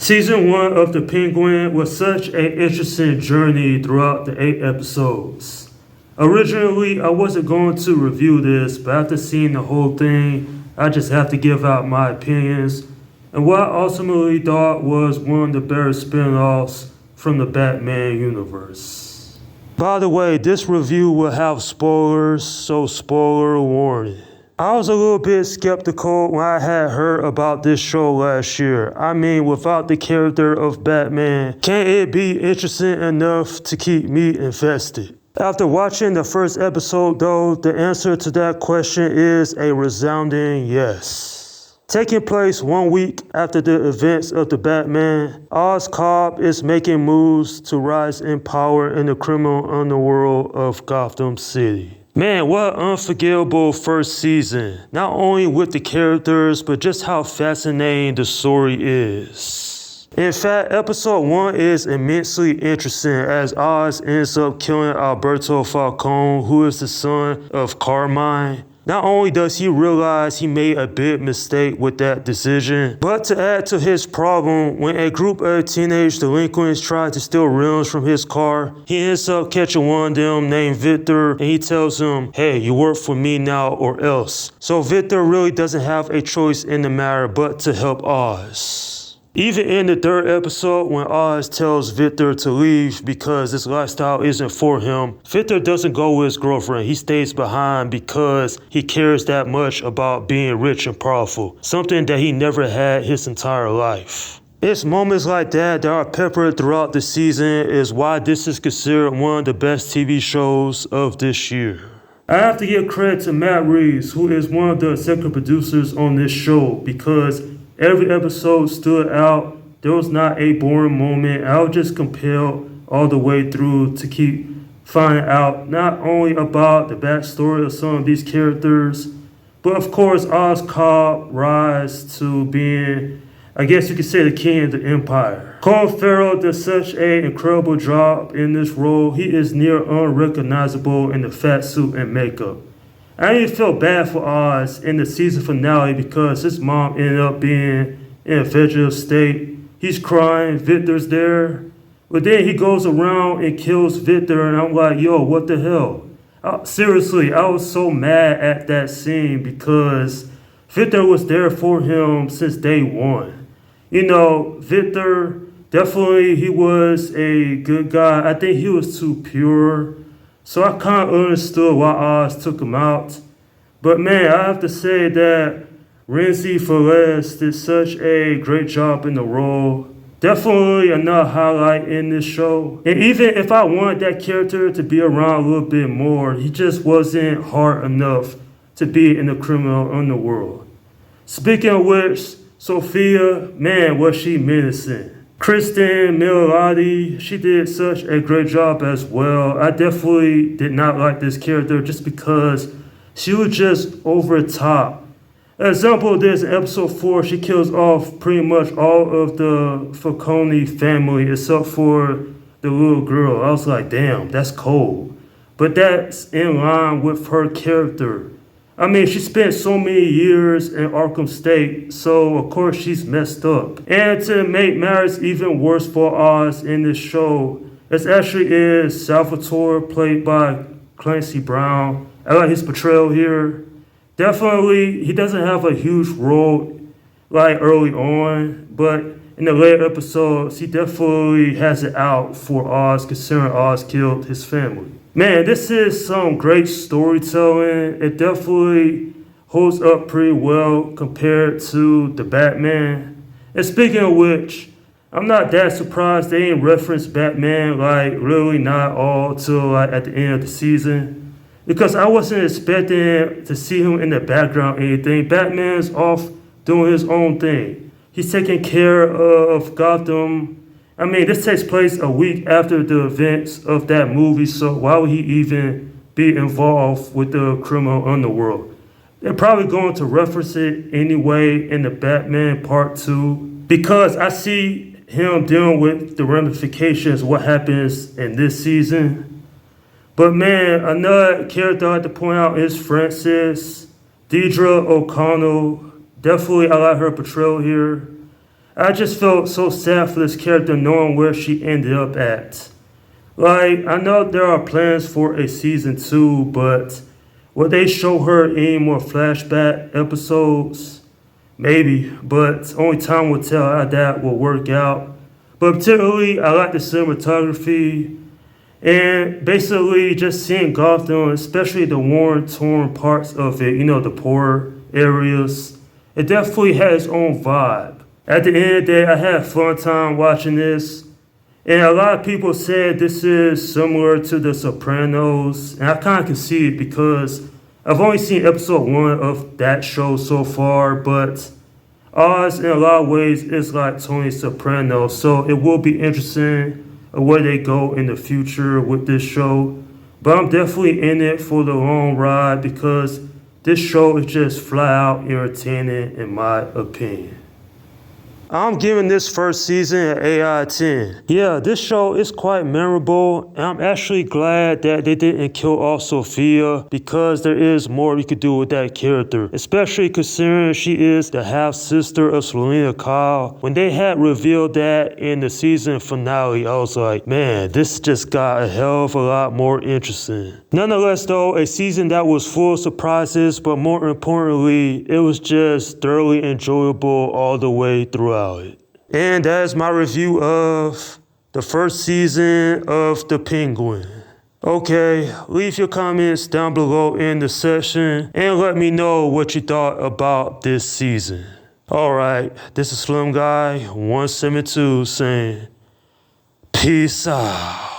Season 1 of The Penguin was such an interesting journey throughout the 8 episodes. Originally, I wasn't going to review this, but after seeing the whole thing, I just have to give out my opinions and what I ultimately thought was one of the better spin-offs from the Batman universe. By the way, this review will have spoilers, so spoiler warning. I was a little bit skeptical when I had heard about this show last year. I mean, without the character of Batman, can it be interesting enough to keep me invested? After watching the first episode, though, the answer to that question is a resounding yes. Taking place 1 week after the events of the Batman, Oscorp is making moves to rise in power in the criminal underworld of Gotham City. Man, what an unforgettable first season. Not only with the characters, but just how fascinating the story is. In fact, episode 1 is immensely interesting as Oz ends up killing Alberto Falcone, who is the son of Carmine. Not only does he realize he made a big mistake with that decision, but to add to his problem, when a group of teenage delinquents try to steal rims from his car, he ends up catching one of them named Victor, and he tells him, hey, you work for me now or else. So Victor really doesn't have a choice in the matter but to help Oz. Even in the 3rd episode, when Oz tells Victor to leave because this lifestyle isn't for him, Victor doesn't go with his girlfriend. He stays behind because he cares that much about being rich and powerful, something that he never had his entire life. It's moments like that are peppered throughout the season is why this is considered one of the best TV shows of this year. I have to give credit to Matt Reeves, who is one of the executive producers on this show, because every episode stood out. There was not a boring moment. I was just compelled all the way through to keep finding out not only about the backstory of some of these characters, but of course Oscorp rise to being, I guess you could say, the king of the empire. Colin Farrell does such an incredible job in this role. He is near unrecognizable in the fat suit and makeup. I even felt bad for Oz in the season finale because his mom ended up being in a vegetative state. He's crying, Victor's there, but then he goes around and kills Victor, and I'm like, yo, what the hell? Seriously, I was so mad at that scene because Victor was there for him since day one. You know, Victor, definitely he was a good guy. I think he was too pure. So I kind of understood why Oz took him out. But man, I have to say that Renzi Perez did such a great job in the role. Definitely another highlight in this show. And even if I wanted that character to be around a little bit more, he just wasn't hard enough to be in the criminal underworld. Speaking of which, Sophia, man, was she menacing. Kristen Milioti, she did such a great job as well. I definitely did not like this character just because she was just over the top. An example of this, in episode 4, she kills off pretty much all of the Falcone family except for the little girl. I was like, damn, that's cold. But that's in line with her character. I mean, she spent so many years in Arkham State, so of course she's messed up. And to make matters even worse for Oz in this show, it actually is Salvatore, played by Clancy Brown. I like his portrayal here. Definitely, he doesn't have a huge role like early on, but in the later episodes, he definitely has it out for Oz, considering Oz killed his family. Man, this is some great storytelling. It definitely holds up pretty well compared to the Batman. And speaking of which, I'm not that surprised they didn't reference Batman, like really not all till like at the end of the season. Because I wasn't expecting to see him in the background or anything. Batman's off doing his own thing. He's taking care of Gotham. I mean, this takes place a week after the events of that movie, so why would he even be involved with the criminal underworld? They're probably going to reference it anyway in the Batman Part 2, because I see him dealing with the ramifications of what happens in this season. But man, another character I have to point out is Frances Deidre O'Connell. Definitely, I like her portrayal here. I just felt so sad for this character knowing where she ended up at. Like, I know there are plans for a season 2, but will they show her any more flashback episodes? Maybe, but only time will tell how that will work out. But particularly, I like the cinematography and basically just seeing Gotham, especially the torn parts of it, the poor areas. It definitely has its own vibe. At the end of the day, I had a fun time watching this. And a lot of people said this is similar to The Sopranos. And I kind of can see it because I've only seen episode 1 of that show so far, but Oz in a lot of ways is like Tony Soprano, so it will be interesting where they go in the future with this show. But I'm definitely in it for the long ride because this show is just flat out entertaining in my opinion. I'm giving this first season an 8 out of 10. Yeah, this show is quite memorable, and I'm actually glad that they didn't kill off Sophia because there is more we could do with that character, especially considering she is the half-sister of Selena Kyle. When they had revealed that in the season finale, I was like, man, this just got a hell of a lot more interesting. Nonetheless, though, a season that was full of surprises, but more importantly, it was just thoroughly enjoyable all the way throughout it. And that is my review of the first season of The Penguin. Okay, leave your comments down below in the section and let me know what you thought about this season. Alright, this is Slim Guy 172 saying, peace out.